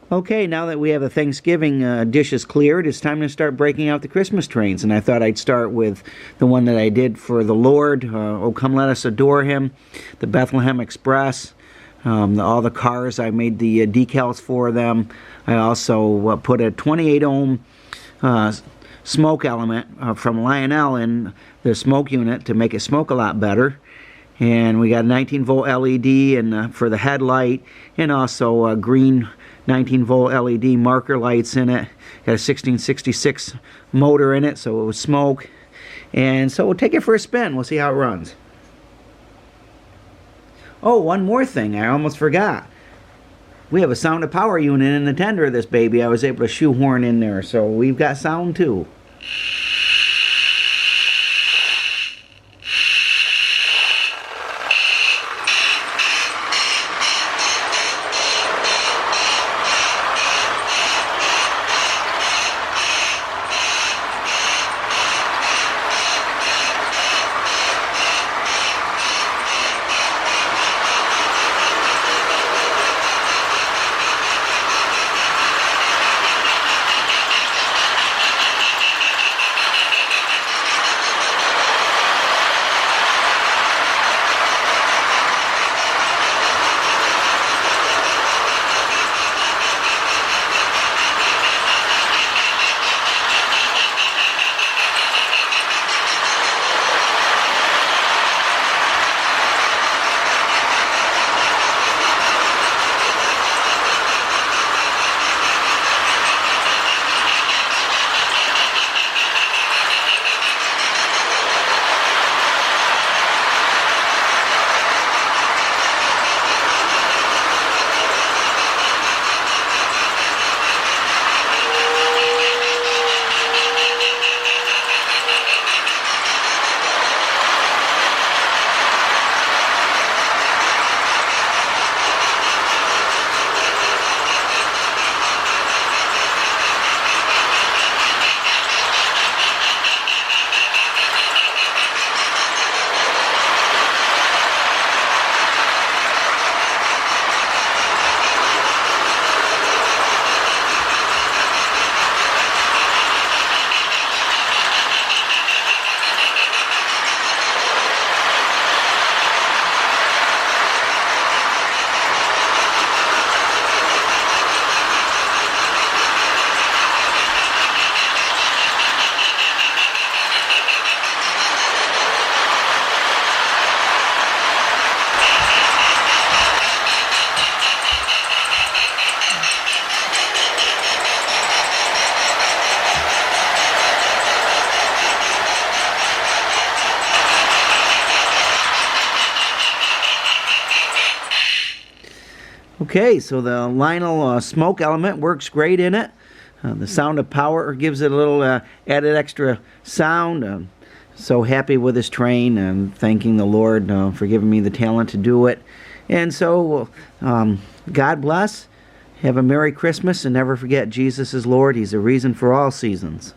Okay, now that we have the Thanksgiving dishes cleared, it's time to start breaking out the Christmas trains. And I thought I'd start with the one that I did for the Lord. Oh, come let us adore Him. The Bethlehem Express. All the cars, I made the decals for them. I also put a 28 ohm smoke element from Lionel in the smoke unit to make it smoke a lot better. And we got a 19 volt LED and for the headlight, and also a green 19 volt LED marker lights in it. Got a 1666 motor in it, so it will smoke. And so we'll take it for a spin. We'll see how it runs. Oh, one more thing I almost forgot. We have a sound of power unit in the tender of this baby. I was able to shoehorn in there, so we've got sound too. Okay, so the Lionel smoke element works great in it. The sound of power gives it a little added extra sound. So happy with this train and thanking the Lord for giving me the talent to do it. And so God bless. Have a Merry Christmas and never forget Jesus is Lord. He's the reason for all seasons.